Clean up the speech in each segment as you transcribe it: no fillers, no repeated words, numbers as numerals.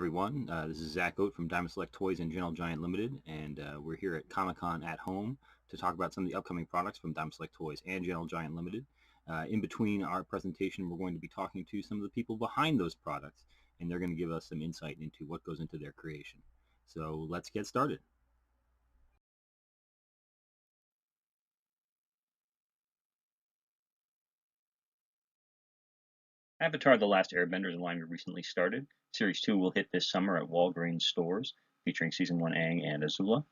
everyone. This is Zach Oat from Diamond Select Toys and Gentle Giant Limited, and we're here at Comic-Con at home to talk about some of the upcoming products from Diamond Select Toys and Gentle Giant Limited. In between our presentation, we're going to be talking to some of the people behind those products, and they're going to give us some insight into what goes into their creation. So let's get started. Avatar: The Last Airbender is a line we recently started. Series 2 will hit this summer at Walgreens stores, featuring Season 1 Aang and Azula.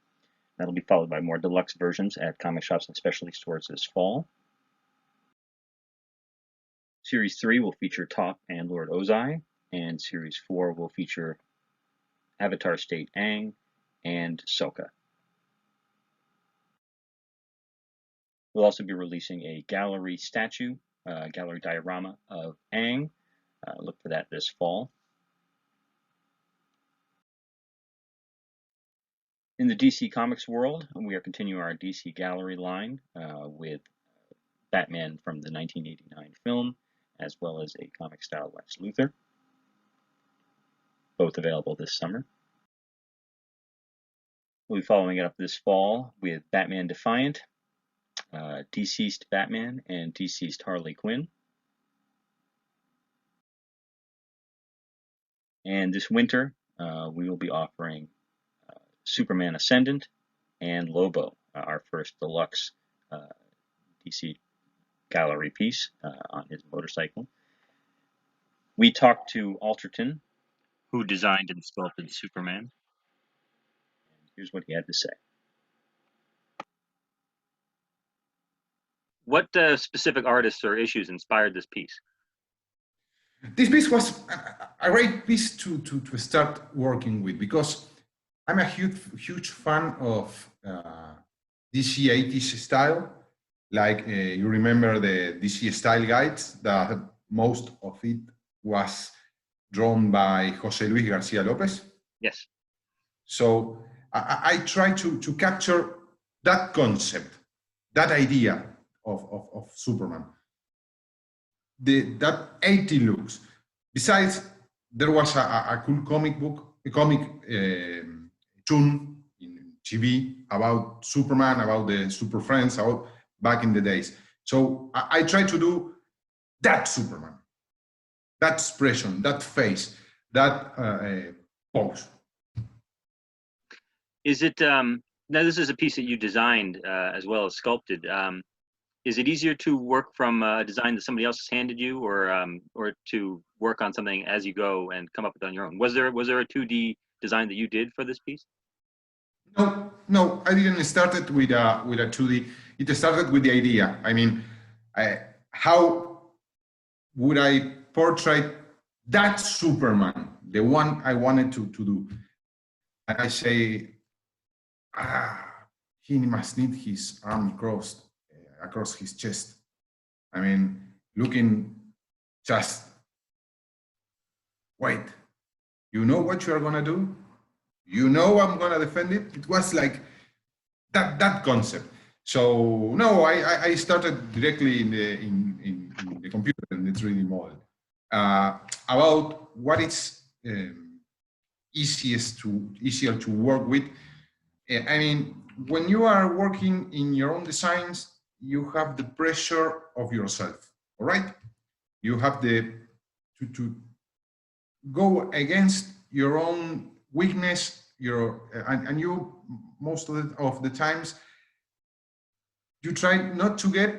That'll be followed by more deluxe versions at comic shops and specialty stores this fall. Series 3 will feature Toph and Lord Ozai, and Series 4 will feature Avatar State Aang and Sokka. We'll also be releasing a gallery statue, gallery diorama of Aang. Look for that this fall. In the DC Comics world, we are continuing our DC Gallery line with Batman from the 1989 film, as well as a comic-style Lex Luthor, both available this summer. We'll be following it up this fall with Batman Defiant, Deceased Batman, and Deceased Harley Quinn. And this winter, we will be offering Superman Ascendant and Lobo, our first deluxe DC gallery piece on his motorcycle. We talked to Alterton, who designed and sculpted Superman. And here's what he had to say. What specific artists or issues inspired this piece? This piece was a great piece to start working with, because I'm a huge fan of DC 80s style. Like you remember the DC style guides, that most of it was drawn by Jose Luis Garcia Lopez. Yes. So I try to capture that concept, that idea of Superman. That 80 looks. Besides, there was a cool comic tune in TV about Superman, about the Super Friends, about back in the days. So I try to do that Superman, that expression, that face, that pose. Is it, now this is a piece that you designed as well as sculpted. Is it easier to work from a design that somebody else has handed you, or to work on something as you go and come up with it on your own? Was there a 2D design that you did for this piece? No, I didn't start it with a 2D. It started with the idea. I mean, how would I portray that Superman, the one I wanted to do? And I say, he must need his arm crossed across his chest. I mean, looking just, wait, you know what you are gonna do? You know I'm gonna defend it? It was like that concept. So no, I started directly in the computer, in the 3D model, about what is easier to work with. I mean, when you are working in your own designs, you have the pressure of yourself, all right? You have to go against your own weakness, and you, most of the times, you try not to get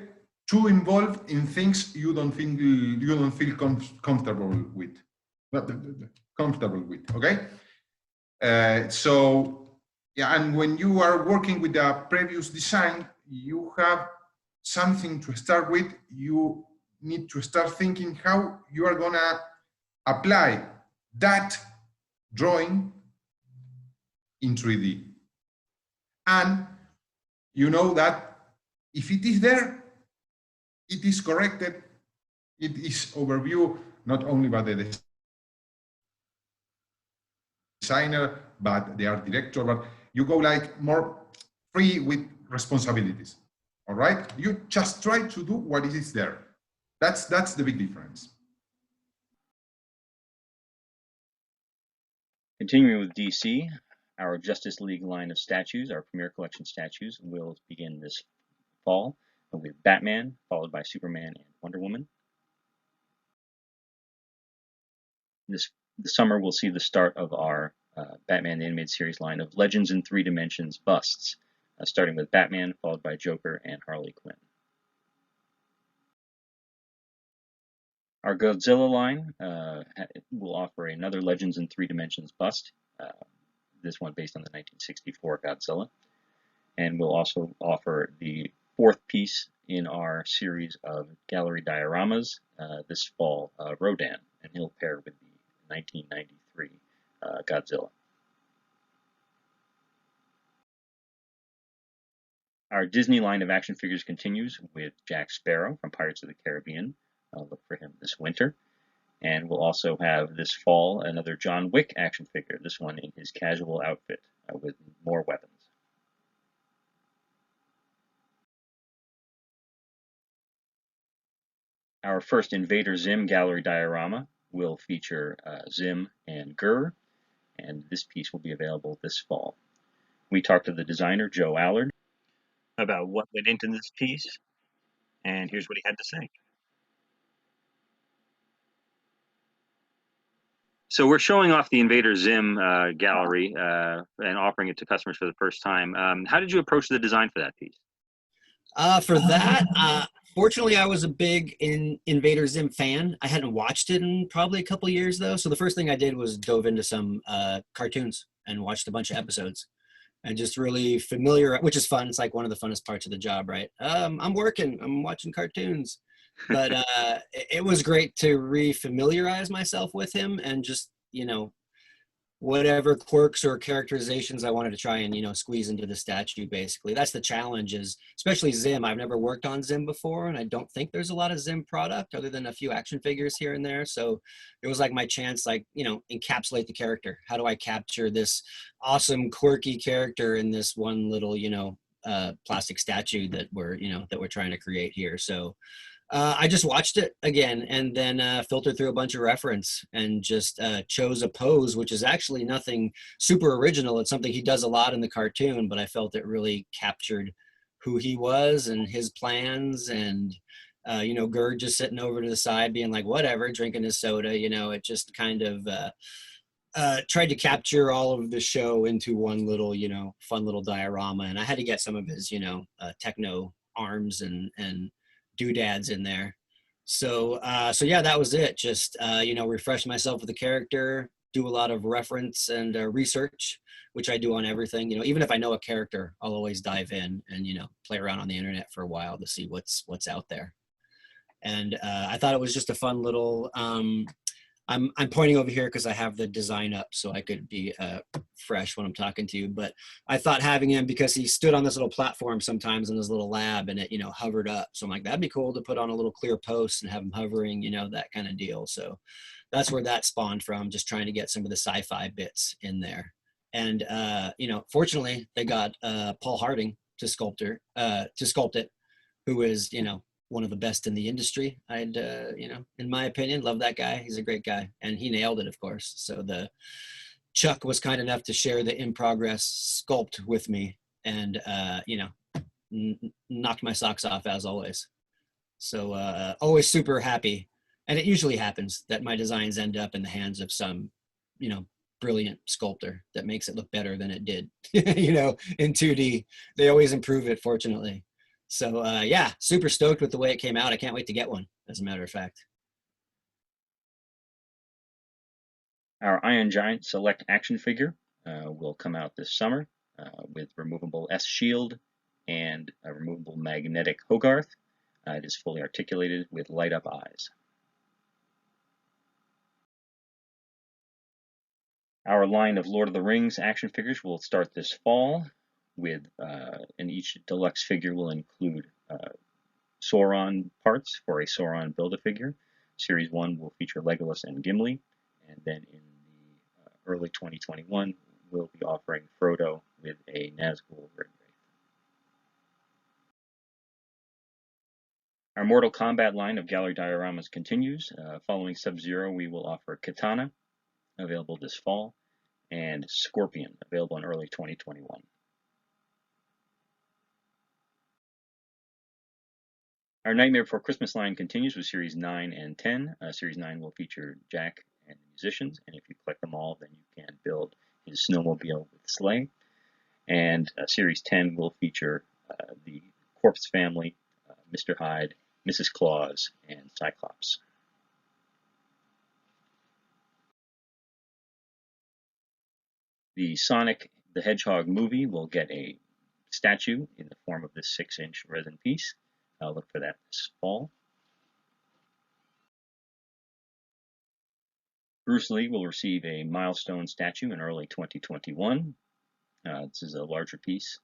too involved in things you don't feel comfortable with. Okay? So, yeah, and when you are working with a previous design, you have something to start with. You need to start thinking how you are gonna apply that drawing in 3D. And you know that if it is there, it is corrected, it is overviewed not only by the designer, but the art director, but you go like more free with responsibilities. All right, you just try to do what is there. That's the big difference. Continuing with DC, our Justice League line of statues, our Premier Collection statues, will begin this fall with Batman, followed by Superman and Wonder Woman. This summer, we'll see the start of our Batman the Animated Series line of Legends in 3 Dimensions busts, starting with Batman, followed by Joker and Harley Quinn. Our Godzilla line will offer another Legends in 3 Dimensions bust, this one based on the 1964 Godzilla. And we'll also offer the 4th piece in our series of gallery dioramas this fall, Rodan, and he'll pair with the 1993 Godzilla. Our Disney line of action figures continues with Jack Sparrow from Pirates of the Caribbean. I'll look for him this winter. And we'll also have this fall another John Wick action figure, this one in his casual outfit with more weapons. Our first Invader Zim gallery diorama will feature Zim and Gur, and this piece will be available this fall. We talked to the designer, Joe Allard, about what went into this piece, and here's what he had to say. So we're showing off the Invader Zim gallery and offering it to customers for the first time. How did you approach the design for that piece? For that, fortunately, I was a big Invader Zim fan. I hadn't watched it in probably a couple years, though. So the first thing I did was dove into some cartoons and watched a bunch of episodes. And just really familiar, which is fun. It's like one of the funnest parts of the job, right? I'm watching cartoons. But it was great to re-familiarize myself with him and just, you know, whatever quirks or characterizations I wanted to try and, you know, squeeze into the statue, basically. That's the challenge, is especially Zim. I've never worked on Zim before, and I don't think there's a lot of Zim product other than a few action figures here and there. So it was like my chance, like, you know, encapsulate the character. How do I capture this awesome, quirky character in this one little, you know, plastic statue that we're trying to create here? So I just watched it again and then filtered through a bunch of reference and just chose a pose, which is actually nothing super original. It's something he does a lot in the cartoon, but I felt it really captured who he was and his plans. And, you know, Gerd just sitting over to the side being like, whatever, drinking his soda, you know, it just kind of tried to capture all of the show into one little, you know, fun little diorama. And I had to get some of his, you know, techno arms and doodads in there. So yeah, that was it. Just you know, refresh myself with the character, do a lot of reference and research, which I do on everything. You know, even if I know a character, I'll always dive in and, you know, play around on the internet for a while to see what's out there. And I thought it was just a fun little I'm pointing over here because I have the design up so I could be fresh when I'm talking to you. But I thought having him, because he stood on this little platform sometimes in his little lab and it, you know, hovered up. So I'm like, that'd be cool to put on a little clear post and have him hovering, you know, that kind of deal. So that's where that spawned from, just trying to get some of the sci-fi bits in there. And, you know, fortunately they got Paul Harding to sculpt it, who is, you know, one of the best in the industry. I'd, you know, in my opinion, love that guy. He's a great guy, and he nailed it, of course. So Chuck was kind enough to share the in progress sculpt with me, and you know, knocked my socks off as always. So always super happy, and it usually happens that my designs end up in the hands of some, you know, brilliant sculptor that makes it look better than it did, you know, in 2D. They always improve it, fortunately. So yeah, super stoked with the way it came out. I can't wait to get one, as a matter of fact. Our Iron Giant Select action figure will come out this summer with removable S shield and a removable magnetic Hogarth. It is fully articulated with light up eyes. Our line of Lord of the Rings action figures will start this fall with, and each deluxe figure will include Sauron parts for a Sauron Build-A-Figure. Series 1 will feature Legolas and Gimli, and then in the early 2021, we'll be offering Frodo with a Nazgul Ring Wraith. Our Mortal Kombat line of gallery dioramas continues. Following Sub-Zero, we will offer Katana, available this fall, and Scorpion, available in early 2021. Our Nightmare Before Christmas line continues with Series 9 and 10. Series 9 will feature Jack and musicians, and if you collect them all, then you can build his snowmobile with sleigh. And Series 10 will feature the Corpse family, Mr. Hyde, Mrs. Claus, and Cyclops. The Sonic the Hedgehog movie will get a statue in the form of this 6-inch resin piece. I'll look for that this fall. Bruce Lee will receive a milestone statue in early 2021. This is a larger piece,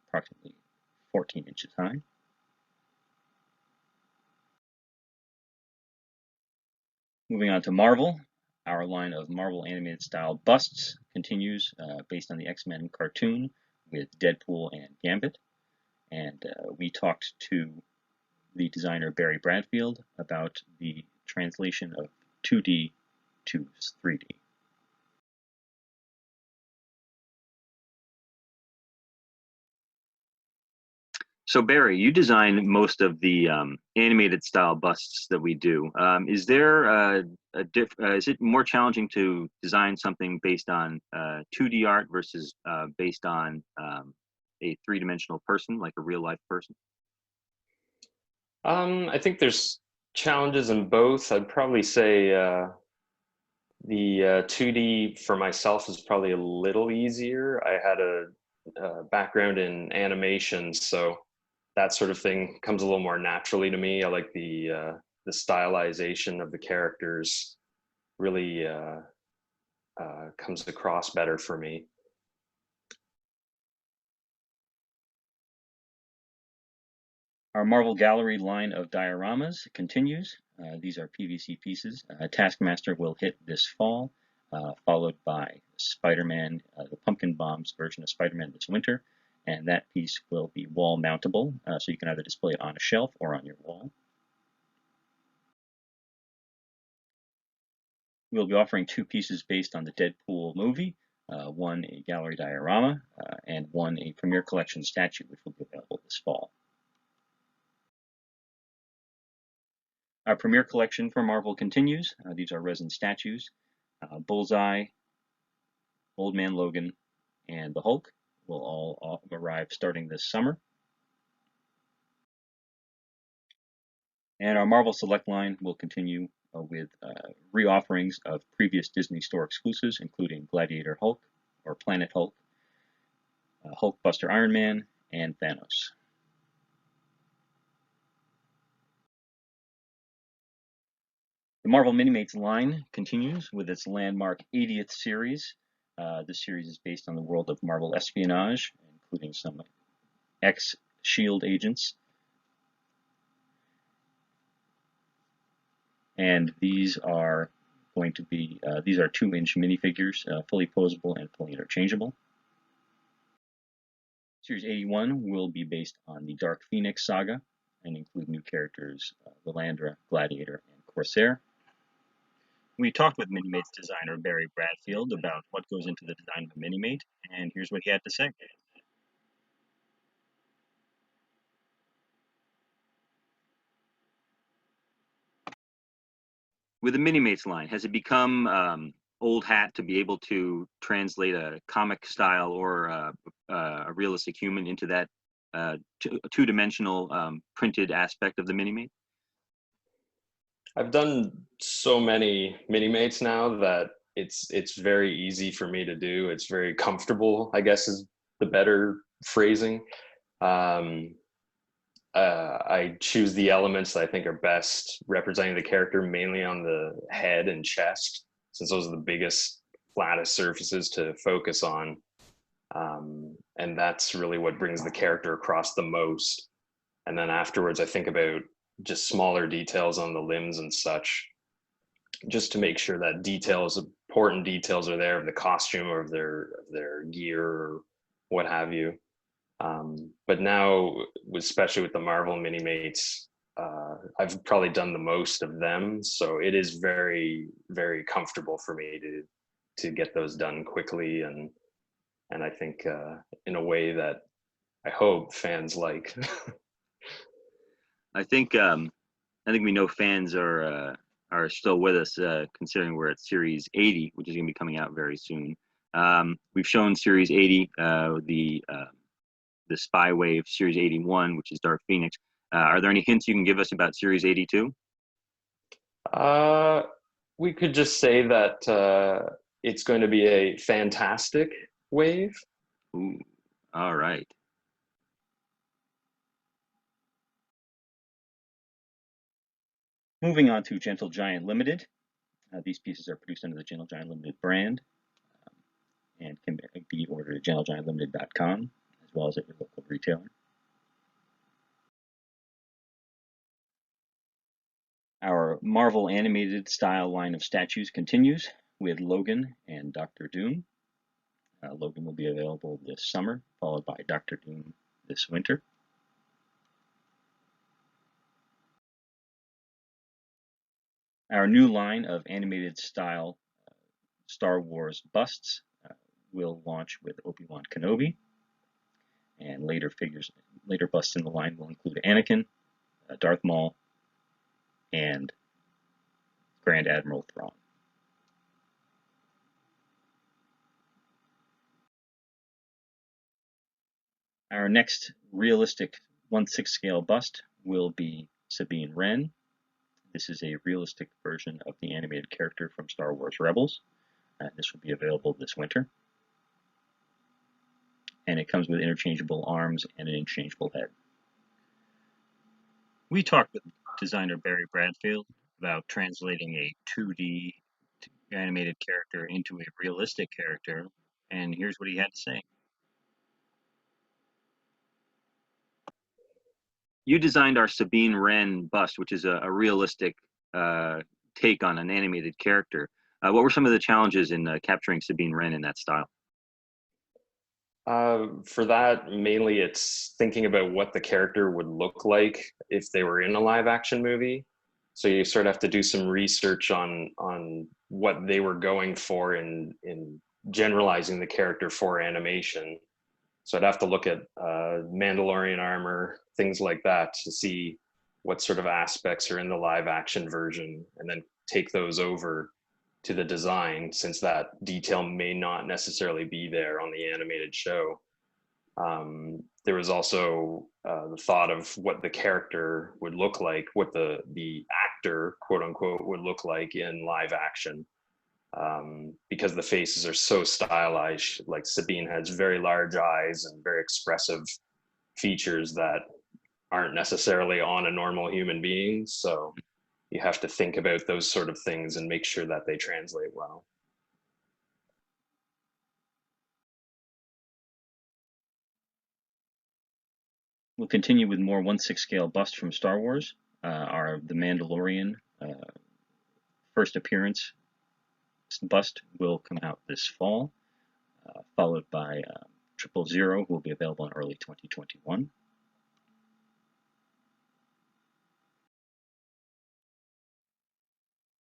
approximately 14 inches high. Moving on to Marvel, our line of Marvel animated style busts continues based on the X-Men cartoon with Deadpool and Gambit. And we talked to the designer Barry Bradfield about the translation of 2D to 3D. So Barry, you design most of the animated style busts that we do. Is there is it more challenging to design something based on 2D art versus based on a three-dimensional person, like a real-life person? I think there's challenges in both. I'd probably say the 2D for myself is probably a little easier. I had a background in animation, so that sort of thing comes a little more naturally to me. I like the stylization of the characters really comes across better for me. Our Marvel Gallery line of dioramas continues. These are PVC pieces. Taskmaster will hit this fall, followed by Spider-Man, the Pumpkin Bombs version of Spider-Man this winter. And that piece will be wall mountable, so you can either display it on a shelf or on your wall. We'll be offering 2 pieces based on the Deadpool movie, one a gallery diorama, and one a Premier Collection statue, which will be available this fall. Our Premier Collection for Marvel continues. These are resin statues. Bullseye, Old Man Logan, and the Hulk will all arrive starting this summer. And our Marvel Select line will continue with re-offerings of previous Disney Store exclusives, including Gladiator Hulk, or Planet Hulk, Hulkbuster Iron Man, and Thanos. The Marvel Minimates line continues with its landmark 80th series. This series is based on the world of Marvel espionage, including some ex-SHIELD agents. And these are going to be, these are 2-inch minifigures, fully posable and fully interchangeable. Series 81 will be based on the Dark Phoenix saga and include new characters, Lilandra, Gladiator, and Corsair. We talked with Minimates designer Barry Bradfield about what goes into the design of a Minimate, and here's what he had to say. With the Minimates line, has it become old hat to be able to translate a comic style or a realistic human into that two-dimensional printed aspect of the Minimate? I've done so many Minimates now that it's very easy for me to do. It's very comfortable, I guess is the better phrasing. I choose the elements that I think are best representing the character, mainly on the head and chest, since those are the biggest, flattest surfaces to focus on. And that's really what brings the character across the most. And then afterwards, I think about just smaller details on the limbs and such, just to make sure that details, important details are there of the costume or of their gear or what have you. But now, especially with the Marvel Minimates, I've probably done the most of them. So it is very, very comfortable for me to get those done quickly, and I think in a way that I hope fans like. I think we know fans are still with us, considering we're at Series 80, which is going to be coming out very soon. We've shown Series 80, the Spy Wave, Series 81, which is Dark Phoenix. Are there any hints you can give us about Series 82? We could just say that it's going to be a fantastic wave. Ooh, all right. Moving on to Gentle Giant Limited. These pieces are produced under the Gentle Giant Limited brand and can be ordered at gentlegiantlimited.com as well as at your local retailer. Our Marvel animated style line of statues continues with Logan and Dr. Doom. Logan will be available this summer, followed by Dr. Doom this winter. Our new line of animated style Star Wars busts will launch with Obi-Wan Kenobi, and later busts in the line will include Anakin, Darth Maul, and Grand Admiral Thrawn. Our next realistic 1/6 scale bust will be Sabine Wren. This is a realistic version of the animated character from Star Wars Rebels. This will be available this winter. And it comes with interchangeable arms and an interchangeable head. We talked with designer Barry Bradfield about translating a 2D animated character into a realistic character, and here's what he had to say. You designed our Sabine Wren bust, which is a realistic take on an animated character. What were some of the challenges in capturing Sabine Wren in that style? For that, mainly it's thinking about what the character would look like if they were in a live action movie. So you sort of have to do some research on what they were going for in generalizing the character for animation. So I'd have to look at Mandalorian armor, things like that, to see what sort of aspects are in the live action version, and then take those over to the design, since that detail may not necessarily be there on the animated show. There was also the thought of what the character would look like, what the actor, quote unquote, would look like in live action. Because the faces are so stylized, like Sabine has very large eyes and very expressive features that aren't necessarily on a normal human being. So you have to think about those sort of things and make sure that they translate well. We'll continue with more 1/6 scale busts from Star Wars. The Mandalorian first appearance bust will come out this fall, followed by 000, who will be available in early 2021.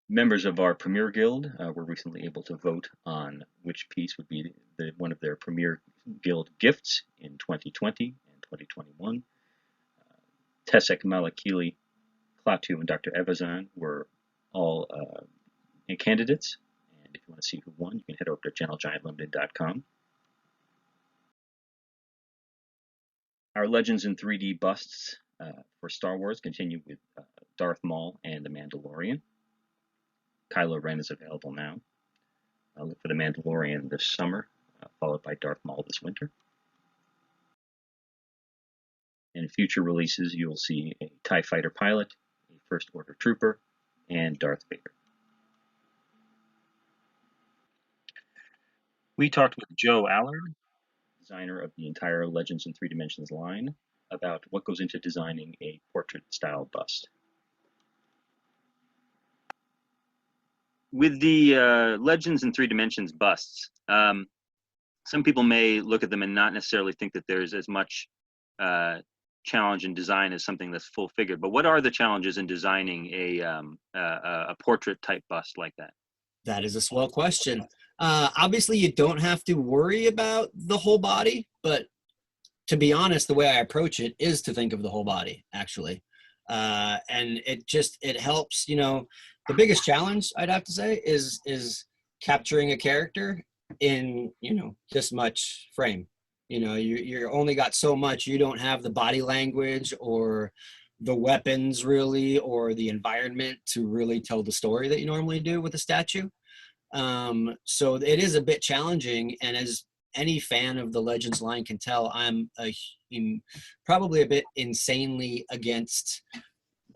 Members of our Premier Guild were recently able to vote on which piece would be one of their Premier Guild gifts in 2020 and 2021. Tesek Malakili, Klaatu, and Dr. Evazan were all candidates. And if you want to see who won, you can head over to gentlegiantlimited.com. Our Legends in 3D busts for Star Wars continue with Darth Maul and the Mandalorian. Kylo Ren is available now. Look for the Mandalorian this summer, followed by Darth Maul this winter. In future releases, you'll see a TIE Fighter pilot, a First Order Trooper, and Darth Vader. We talked with Joe Allard, designer of the entire Legends in 3 Dimensions line, about what goes into designing a portrait-style bust. With the Legends in 3 Dimensions busts, some people may look at them and not necessarily think that there's as much challenge in design as something that's full figured. But what are the challenges in designing a portrait type bust like that? That is a swell question. Obviously, you don't have to worry about the whole body, but to be honest, the way I approach it is to think of the whole body, actually. And it helps, you know, the biggest challenge I'd have to say is capturing a character in, you know, this much frame. You know, you're only got so much. You don't have the body language or the weapons really, or the environment to really tell the story that you normally do with a statue. So it is a bit challenging, and as any fan of the Legends line can tell, I'm probably a bit insanely against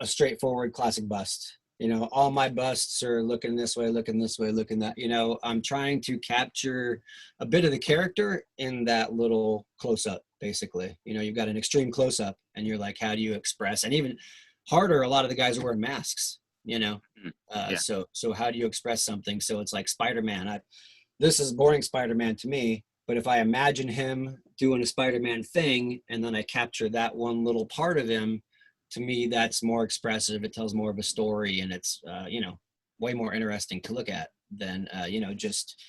a straightforward classic bust. You know, all my busts are looking this way, looking this way, looking that. You know, I'm trying to capture a bit of the character in that little close-up, basically. You know, you've got an extreme close-up, and you're like, how do you express? And even harder, a lot of the guys are wearing masks. You know, so how do you express something? So it's like Spider-Man. This is boring Spider-Man to me, but if I imagine him doing a Spider-Man thing and then I capture that one little part of him, to me, that's more expressive. It tells more of a story, and it's, you know, way more interesting to look at than, you know, just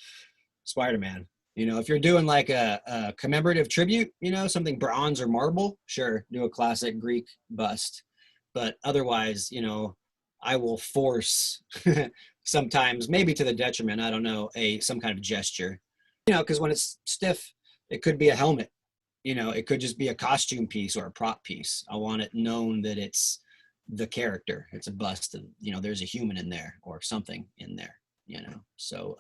Spider-Man. You know, if you're doing like a commemorative tribute, you know, something bronze or marble, sure, do a classic Greek bust. But otherwise, you know, I will force sometimes, maybe to the detriment, I don't know, some kind of gesture. You know, because when it's stiff, it could be a helmet. You know, it could just be a costume piece or a prop piece. I want it known that it's the character. It's a bust, and you know, there's a human in there or something in there. You know, so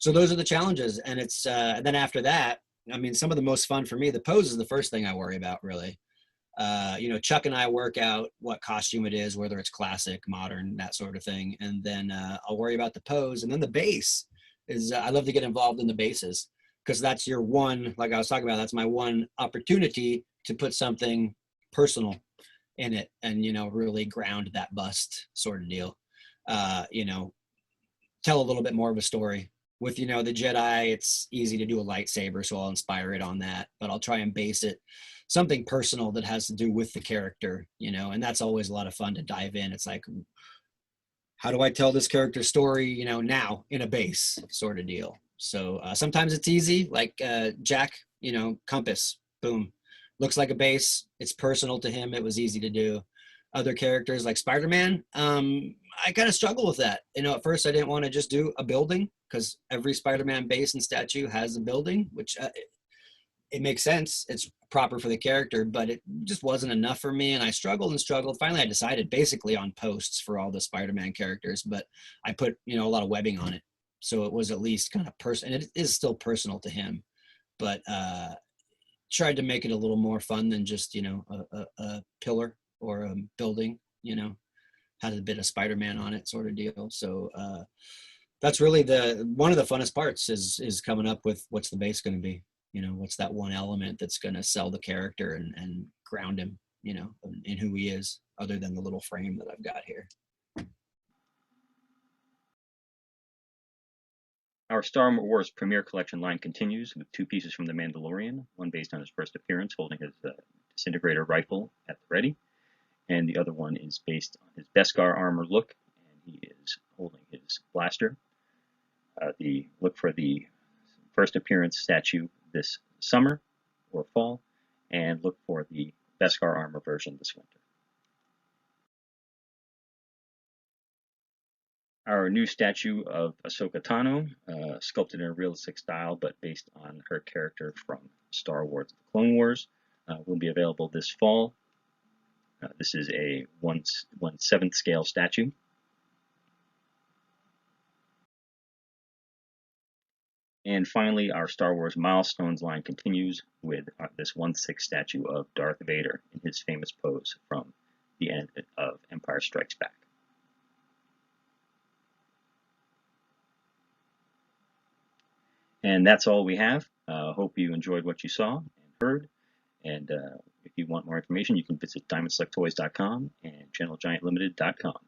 those are the challenges, and it's and then after that, I mean, some of the most fun for me, the pose is the first thing I worry about, really. You know, Chuck and I work out what costume it is, whether it's classic, modern, that sort of thing, and then I'll worry about the pose, and then the base is I love to get involved in the bases, because that's your one, like I was talking about, that's my one opportunity to put something personal in it and, you know, really ground that bust sort of deal. You know, tell a little bit more of a story. With, you know, the Jedi, it's easy to do a lightsaber, so I'll inspire it on that, but I'll try and base it something personal that has to do with the character, you know, and that's always a lot of fun to dive in. It's like, how do I tell this character story, you know, now in a base sort of deal. So sometimes it's easy, like Jack, you know, compass, boom, looks like a base. It's personal to him. It was easy to do. Other characters like Spider-Man, I kind of struggle with that. You know, at first I didn't want to just do a building, because every Spider-Man base and statue has a building, which it makes sense. It's proper for the character, but it just wasn't enough for me. And I struggled and struggled. Finally, I decided basically on posts for all the Spider-Man characters, but I put, you know, a lot of webbing on it. So it was at least kind of personal, and it is still personal to him, but tried to make it a little more fun than just, you know, a pillar or a building, you know, had a bit of Spider-Man on it sort of deal. So that's really one of the funnest parts is coming up with what's the base going to be, you know, what's that one element that's going to sell the character and ground him, you know, in who he is, other than the little frame that I've got here. Our Star Wars Premier Collection line continues with 2 pieces from The Mandalorian, one based on his first appearance holding his disintegrator rifle at the ready, and the other one is based on his Beskar armor look, and he is holding his blaster. Look for the first appearance statue this summer or fall, and look for the Beskar armor version this winter. Our new statue of Ahsoka Tano, sculpted in a realistic style, but based on her character from Star Wars: The Clone Wars, will be available this fall. This is a 1/7 scale statue. And finally, our Star Wars Milestones line continues with this 1/6 statue of Darth Vader in his famous pose from the end of Empire Strikes Back. And that's all we have. Hope you enjoyed what you saw and heard. And if you want more information, you can visit DiamondSelectToys.com and GeneralGiantLimited.com.